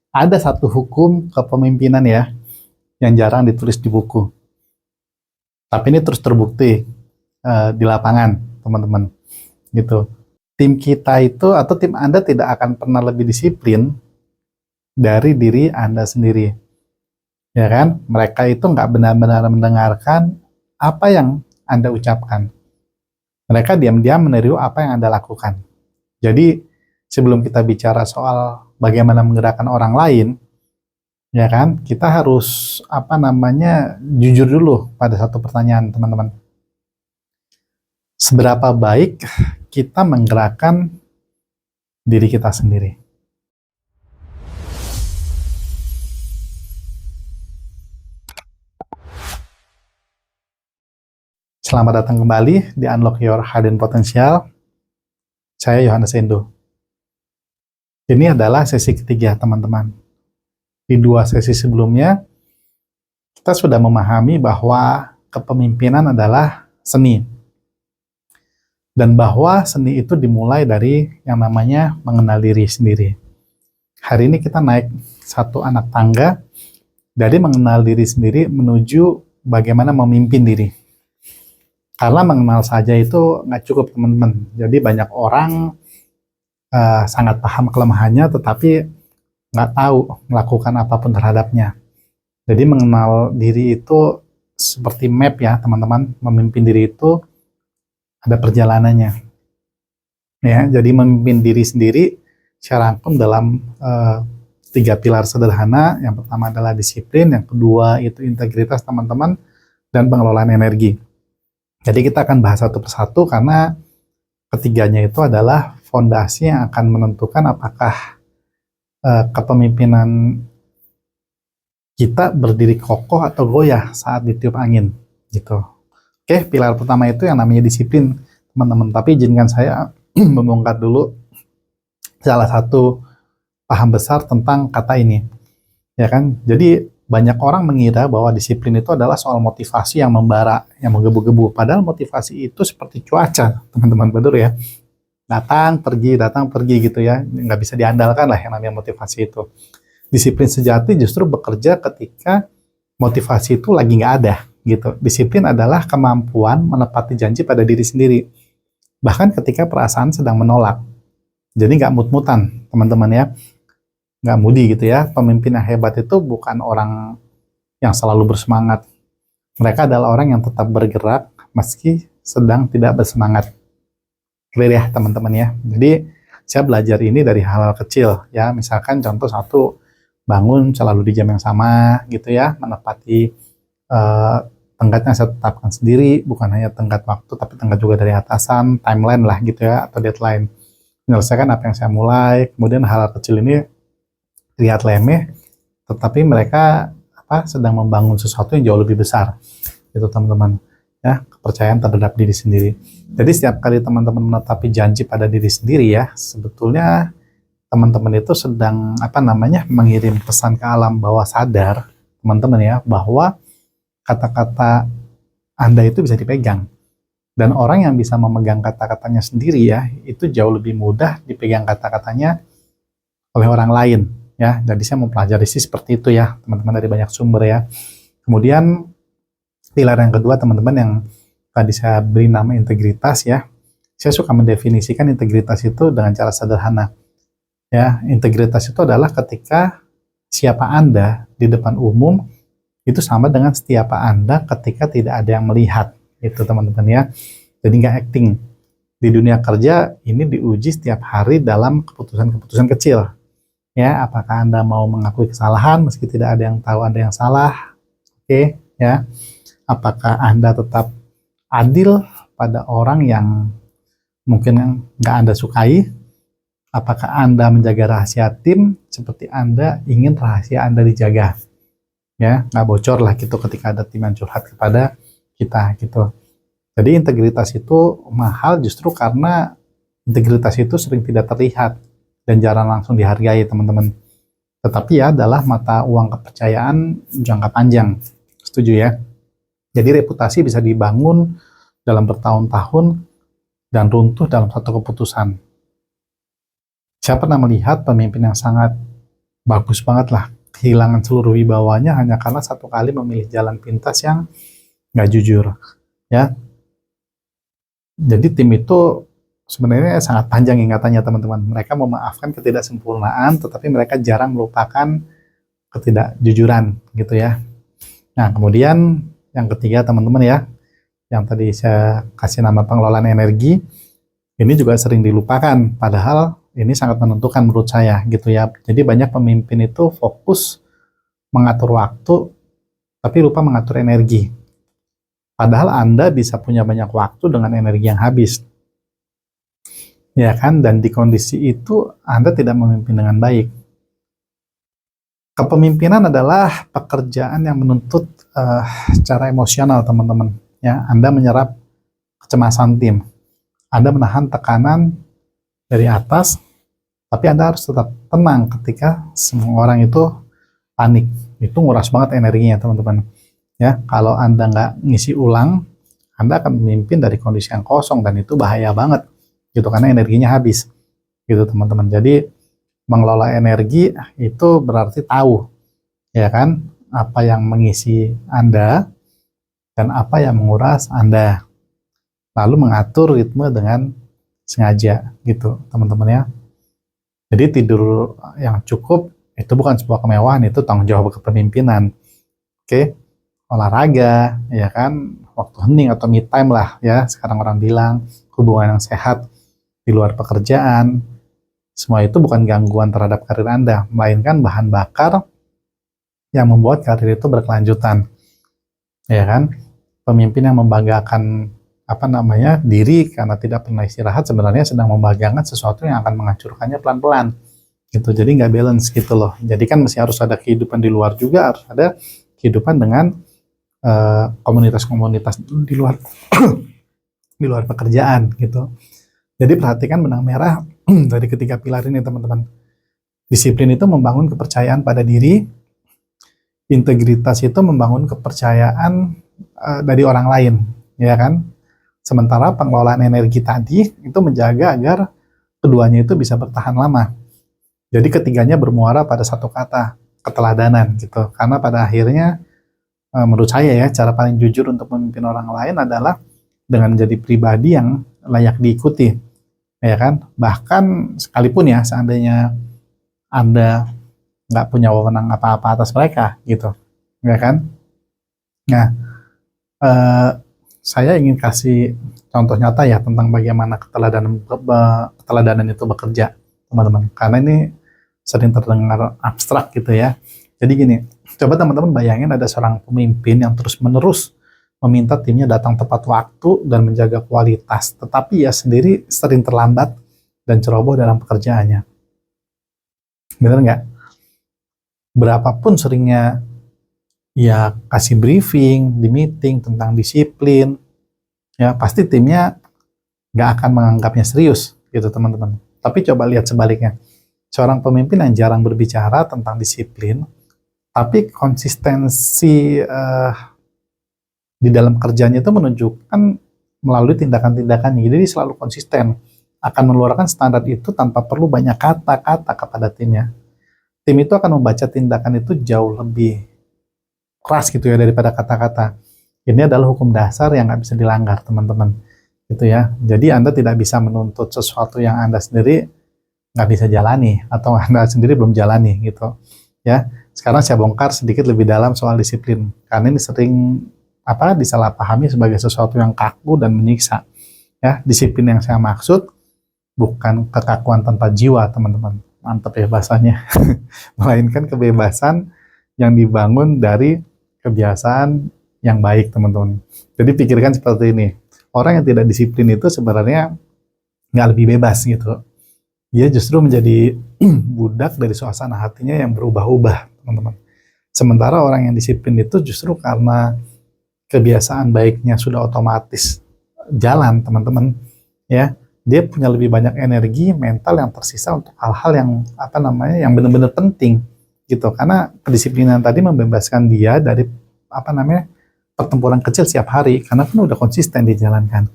Ada satu hukum kepemimpinan ya, yang jarang ditulis di buku. Tapi ini terus terbukti di lapangan, teman-teman. Gitu. Tim kita itu atau tim Anda tidak akan pernah lebih disiplin dari diri Anda sendiri. Ya kan? Mereka itu nggak benar-benar mendengarkan apa yang Anda ucapkan. Mereka diam-diam meniru apa yang Anda lakukan. Jadi, sebelum kita bicara soal bagaimana menggerakkan orang lain, ya kan, kita harus jujur dulu pada satu pertanyaan, teman-teman. Seberapa baik kita menggerakkan diri kita sendiri? Selamat datang kembali di Unlock Your Hidden Potential. Saya Yohanes Endo. Ini adalah sesi ketiga, teman-teman. Di 2 sesi sebelumnya, kita sudah memahami bahwa kepemimpinan adalah seni. Dan bahwa seni itu dimulai dari yang namanya mengenal diri sendiri. Hari ini kita naik satu anak tangga dari mengenal diri sendiri menuju bagaimana memimpin diri. Karena mengenal saja itu nggak cukup, teman-teman. Jadi banyak orang sangat paham kelemahannya, tetapi nggak tahu melakukan apapun terhadapnya. Jadi mengenal diri itu seperti map ya, teman-teman. Memimpin diri itu ada perjalanannya. Ya, jadi memimpin diri sendiri saya rangkum dalam 3 pilar sederhana. Yang pertama adalah disiplin, yang kedua itu integritas, teman-teman, dan pengelolaan energi. Jadi kita akan bahas satu persatu karena ketiganya itu adalah fondasi yang akan menentukan apakah kepemimpinan kita berdiri kokoh atau goyah saat ditiup angin, gitu. Oke, pilar pertama itu yang namanya disiplin, teman-teman. Tapi izinkan saya membongkar dulu salah satu paham besar tentang kata ini, ya kan? Jadi banyak orang mengira bahwa disiplin itu adalah soal motivasi yang membara, yang menggebu-gebu. Padahal motivasi itu seperti cuaca, teman-teman, betul ya. Datang, pergi gitu ya. Nggak bisa diandalkan lah yang namanya motivasi itu. Disiplin sejati justru bekerja ketika motivasi itu lagi nggak ada, gitu. Disiplin adalah kemampuan menepati janji pada diri sendiri. Bahkan ketika perasaan sedang menolak. Jadi nggak mut-mutan, teman-teman ya. Nggak moody gitu ya. Pemimpin yang hebat itu bukan orang yang selalu bersemangat. Mereka adalah orang yang tetap bergerak meski sedang tidak bersemangat. Clear ya, teman-teman ya. Jadi saya belajar ini dari hal-hal kecil ya. Misalkan contoh satu, bangun selalu di jam yang sama gitu ya, menepati tenggatnya saya tetapkan sendiri, bukan hanya tenggat waktu tapi tenggat juga dari atasan, timeline lah gitu ya, atau deadline. Menyelesaikan apa yang saya mulai. Kemudian hal-hal kecil ini lihat remeh, tetapi mereka sedang membangun sesuatu yang jauh lebih besar, itu teman-teman ya, kepercayaan terhadap diri sendiri. Jadi setiap kali teman-teman menetapi janji pada diri sendiri ya, sebetulnya teman-teman itu sedang mengirim pesan ke alam bawah sadar teman-teman ya, bahwa kata-kata Anda itu bisa dipegang, dan orang yang bisa memegang kata-katanya sendiri ya, itu jauh lebih mudah dipegang kata-katanya oleh orang lain. Ya, jadi saya mempelajari sih seperti itu ya, teman-teman, dari banyak sumber ya. Kemudian pilar yang kedua, teman-teman, yang tadi saya beri nama integritas ya. Saya suka mendefinisikan integritas itu dengan cara sederhana. Ya, integritas itu adalah ketika siapa Anda di depan umum itu sama dengan siapa Anda ketika tidak ada yang melihat. Itu teman-teman ya. Jadi nggak acting. Di dunia kerja ini diuji setiap hari dalam keputusan-keputusan kecil. Ya, apakah Anda mau mengakui kesalahan meski tidak ada yang tahu Anda yang salah? Oke, ya. Apakah Anda tetap adil pada orang yang mungkin nggak Anda sukai? Apakah Anda menjaga rahasia tim seperti Anda ingin rahasia Anda dijaga? Ya, nggak bocor lah gitu ketika ada tim yang curhat kepada kita gitu. Jadi integritas itu mahal justru karena integritas itu sering tidak terlihat dan jarang langsung dihargai, teman-teman. Tetapi ya adalah mata uang kepercayaan jangka panjang. Setuju ya? Jadi reputasi bisa dibangun dalam bertahun-tahun dan runtuh dalam satu keputusan. Saya pernah melihat pemimpin yang sangat bagus banget lah, kehilangan seluruh wibawanya hanya karena satu kali memilih jalan pintas yang nggak jujur, ya. Jadi tim itu sebenarnya sangat panjang ingatannya teman-teman. Mereka memaafkan ketidaksempurnaan, tetapi mereka jarang melupakan ketidakjujuran gitu ya. Nah, kemudian yang ketiga teman-teman ya, yang tadi saya kasih nama pengelolaan energi, ini juga sering dilupakan, padahal ini sangat menentukan menurut saya gitu ya. Jadi banyak pemimpin itu fokus mengatur waktu, tapi lupa mengatur energi. Padahal Anda bisa punya banyak waktu dengan energi yang habis. Ya kan? Dan di kondisi itu Anda tidak memimpin dengan baik. Kepemimpinan adalah pekerjaan yang menuntut secara emosional, teman-teman. Ya, Anda menyerap kecemasan tim. Anda menahan tekanan dari atas, tapi Anda harus tetap tenang ketika semua orang itu panik. Itu nguras banget energinya, teman-teman. Ya, kalau Anda nggak ngisi ulang, Anda akan memimpin dari kondisi yang kosong, dan itu bahaya banget, gitu, karena energinya habis, gitu teman-teman. Jadi mengelola energi itu berarti tahu, ya kan, apa yang mengisi Anda dan apa yang menguras Anda, lalu mengatur ritme dengan sengaja, gitu teman-teman ya. Jadi tidur yang cukup itu bukan sebuah kemewahan, itu tanggung jawab kepemimpinan. Oke, olahraga, ya kan, waktu hening atau me time lah ya, sekarang orang bilang, hubungan yang sehat di luar pekerjaan, semua itu bukan gangguan terhadap karir Anda, melainkan bahan bakar yang membuat karir itu berkelanjutan, ya kan. Pemimpin yang membanggakan diri karena tidak pernah istirahat sebenarnya sedang membanggakan sesuatu yang akan menghancurkannya pelan-pelan, gitu. Jadi nggak balance gitu loh. Jadi kan masih harus ada kehidupan di luar juga, harus ada kehidupan dengan komunitas-komunitas di luar di luar pekerjaan gitu. Jadi perhatikan benang merah dari ketiga pilar ini teman-teman. Disiplin itu membangun kepercayaan pada diri, integritas itu membangun kepercayaan dari orang lain, ya kan? Sementara pengelolaan energi tadi itu menjaga agar keduanya itu bisa bertahan lama. Jadi ketiganya bermuara pada satu kata, keteladanan gitu. Karena pada akhirnya menurut saya ya, cara paling jujur untuk memimpin orang lain adalah dengan menjadi pribadi yang layak diikuti, ya kan? Bahkan sekalipun ya seandainya Anda nggak punya wewenang apa-apa atas mereka gitu, ya kan? Nah, saya ingin kasih contoh nyata ya tentang bagaimana keteladanan itu bekerja, teman-teman. Karena ini sering terdengar abstrak gitu ya. Jadi gini, coba teman-teman bayangin ada seorang pemimpin yang terus-menerus meminta timnya datang tepat waktu dan menjaga kualitas, tetapi ia sendiri sering terlambat dan ceroboh dalam pekerjaannya. Benar nggak? Berapapun seringnya ya kasih briefing di meeting tentang disiplin, ya pasti timnya nggak akan menganggapnya serius, gitu teman-teman. Tapi coba lihat sebaliknya, seorang pemimpin yang jarang berbicara tentang disiplin, tapi konsistensi di dalam kerjanya itu menunjukkan melalui tindakan-tindakannya. Jadi selalu konsisten, akan mengeluarkan standar itu tanpa perlu banyak kata-kata kepada timnya. Tim itu akan membaca tindakan itu jauh lebih keras gitu ya daripada kata-kata. Ini adalah hukum dasar yang nggak bisa dilanggar, teman-teman. Gitu ya. Jadi Anda tidak bisa menuntut sesuatu yang Anda sendiri nggak bisa jalani atau Anda sendiri belum jalani gitu. Ya. Sekarang saya bongkar sedikit lebih dalam soal disiplin. Karena ini sering disalahpahami sebagai sesuatu yang kaku dan menyiksa. Ya, disiplin yang saya maksud bukan kekakuan tanpa jiwa, teman-teman. Mantap ya bahasanya. Melainkan kebebasan yang dibangun dari kebiasaan yang baik, teman-teman. Jadi pikirkan seperti ini. Orang yang tidak disiplin itu sebenarnya nggak lebih bebas gitu. Dia justru menjadi budak dari suasana hatinya yang berubah-ubah, teman-teman. Sementara orang yang disiplin itu justru karena kebiasaan baiknya sudah otomatis jalan, teman-teman, ya, dia punya lebih banyak energi mental yang tersisa untuk hal-hal yang yang benar-benar penting gitu, karena kedisiplinan tadi membebaskan dia dari pertempuran kecil setiap hari, karena kan udah konsisten dijalankan,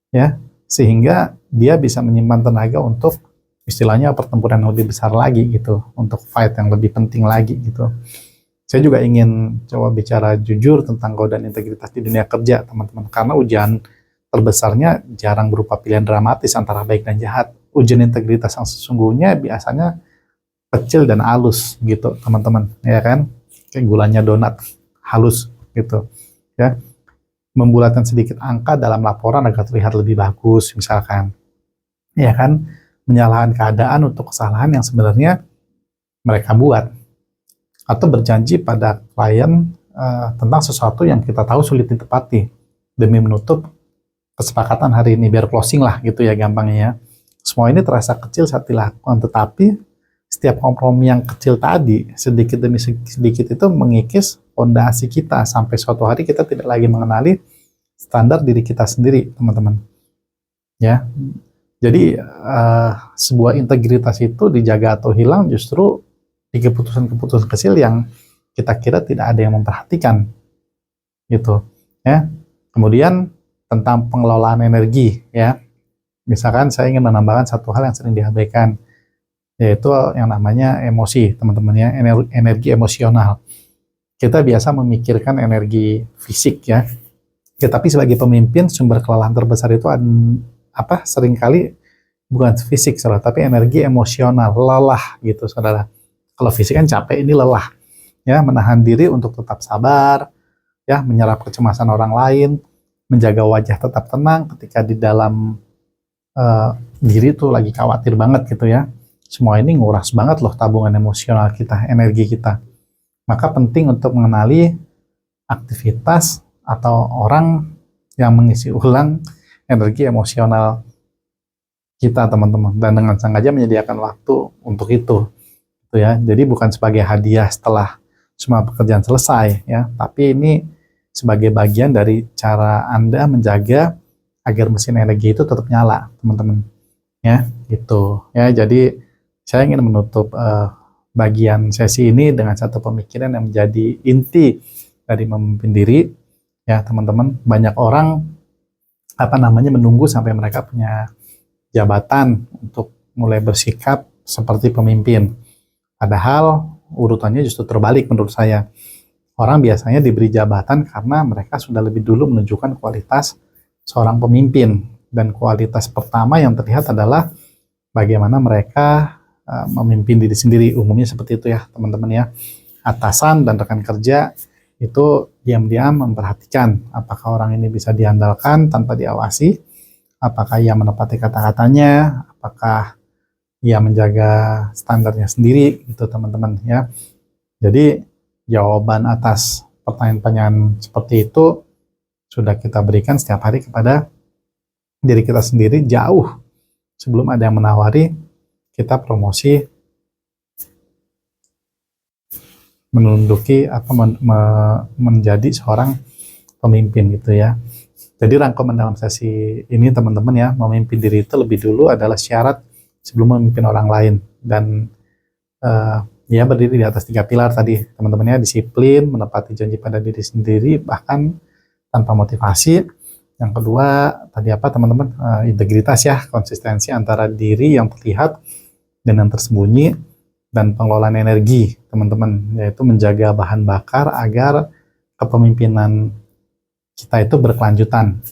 ya, sehingga dia bisa menyimpan tenaga untuk istilahnya pertempuran yang lebih besar lagi gitu, untuk fight yang lebih penting lagi gitu. Saya juga ingin coba bicara jujur tentang godaan integritas di dunia kerja, teman-teman, karena ujian terbesarnya jarang berupa pilihan dramatis antara baik dan jahat. Ujian integritas yang sesungguhnya biasanya kecil dan halus gitu, teman-teman, ya kan? Kayak gulanya donat, halus gitu, ya. Membulatkan sedikit angka dalam laporan agar terlihat lebih bagus, misalkan, ya kan? Menyalahkan keadaan untuk kesalahan yang sebenarnya mereka buat, atau berjanji pada klien tentang sesuatu yang kita tahu sulit ditepati demi menutup kesepakatan hari ini, biar closing lah gitu ya gampangnya ya. Semua ini terasa kecil saat dilakukan, tetapi setiap kompromi yang kecil tadi sedikit demi sedikit itu mengikis fondasi kita sampai suatu hari kita tidak lagi mengenali standar diri kita sendiri, teman-teman, ya. Jadi sebuah integritas itu dijaga atau hilang justru di keputusan-keputusan kecil yang kita kira tidak ada yang memperhatikan gitu, ya. Kemudian tentang pengelolaan energi, ya. Misalkan saya ingin menambahkan satu hal yang sering diabaikan, yaitu yang namanya emosi, teman-teman ya, energi emosional. Kita biasa memikirkan energi fisik ya, tapi sebagai pemimpin sumber kelelahan terbesar itu seringkali bukan fisik, saudara, tapi energi emosional, lelah gitu, saudara. Kalau fisik kan capek, ini lelah, ya, menahan diri untuk tetap sabar, ya, menyerap kecemasan orang lain, menjaga wajah tetap tenang ketika di dalam diri tuh lagi khawatir banget gitu ya. Semua ini nguras banget loh tabungan emosional kita, energi kita. Maka penting untuk mengenali aktivitas atau orang yang mengisi ulang energi emosional kita, teman-teman, dan dengan sengaja menyediakan waktu untuk itu, gitu ya. Jadi bukan sebagai hadiah setelah semua pekerjaan selesai ya, tapi ini sebagai bagian dari cara Anda menjaga agar mesin energi itu tetap nyala, teman-teman, ya, gitu ya. Jadi saya ingin menutup bagian sesi ini dengan satu pemikiran yang menjadi inti dari memimpin diri, ya, teman-teman. Banyak orang menunggu sampai mereka punya jabatan untuk mulai bersikap seperti pemimpin. Padahal urutannya justru terbalik menurut saya. Orang biasanya diberi jabatan karena mereka sudah lebih dulu menunjukkan kualitas seorang pemimpin. Dan kualitas pertama yang terlihat adalah bagaimana mereka memimpin diri sendiri. Umumnya seperti itu ya, teman-teman ya. Atasan dan rekan kerja itu diam-diam memperhatikan apakah orang ini bisa diandalkan tanpa diawasi, apakah ia menepati kata-katanya, apakah ia menjaga standarnya sendiri, gitu teman-teman ya. Jadi jawaban atas pertanyaan-pertanyaan seperti itu sudah kita berikan setiap hari kepada diri kita sendiri jauh sebelum ada yang menawari kita promosi, menunduki menjadi seorang pemimpin gitu ya. Jadi rangkuman dalam sesi ini, teman-teman ya, memimpin diri itu lebih dulu adalah syarat sebelum memimpin orang lain, dan ya berdiri di atas 3 pilar tadi, teman-teman ya: disiplin, menepati janji pada diri sendiri bahkan tanpa motivasi. Yang kedua tadi teman-teman, integritas ya, konsistensi antara diri yang terlihat dan yang tersembunyi, dan pengelolaan energi, teman-teman, yaitu menjaga bahan bakar agar kepemimpinan kita itu berkelanjutan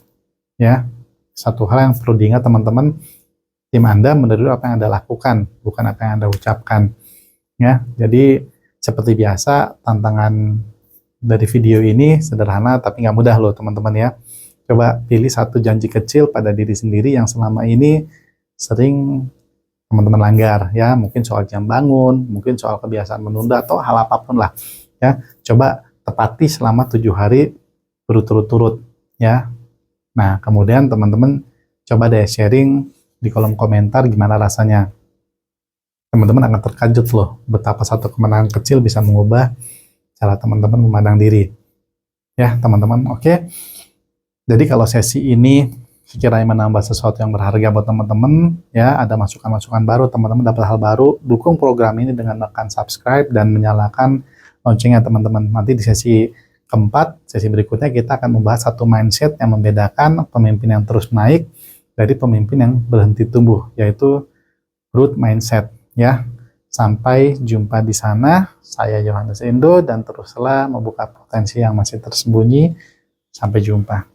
ya. Satu hal yang perlu diingat, teman-teman, tim Anda meniru apa yang Anda lakukan, bukan apa yang Anda ucapkan ya. Jadi seperti biasa, tantangan dari video ini sederhana tapi nggak mudah loh, teman-teman ya. Coba pilih satu janji kecil pada diri sendiri yang selama ini sering teman-teman langgar ya, mungkin soal jam bangun, mungkin soal kebiasaan menunda, atau hal apapun lah ya. Coba tepati selama 7 hari berturut-turut ya. Nah, kemudian teman-teman coba deh sharing di kolom komentar gimana rasanya. Teman-teman akan terkejut loh betapa satu kemenangan kecil bisa mengubah cara teman-teman memandang diri ya, teman-teman. Oke, jadi kalau sesi ini sekiranya menambah sesuatu yang berharga buat teman-teman ya, ada masukan-masukan baru, teman-teman dapat hal baru, dukung program ini dengan menekan subscribe dan menyalakan loncengnya, teman-teman. Nanti di sesi keempat, sesi berikutnya, kita akan membahas satu mindset yang membedakan pemimpin yang terus naik dari pemimpin yang berhenti tumbuh, yaitu growth mindset ya. Sampai jumpa di sana. Saya Yohanes Endo dan teruslah membuka potensi yang masih tersembunyi. Sampai jumpa.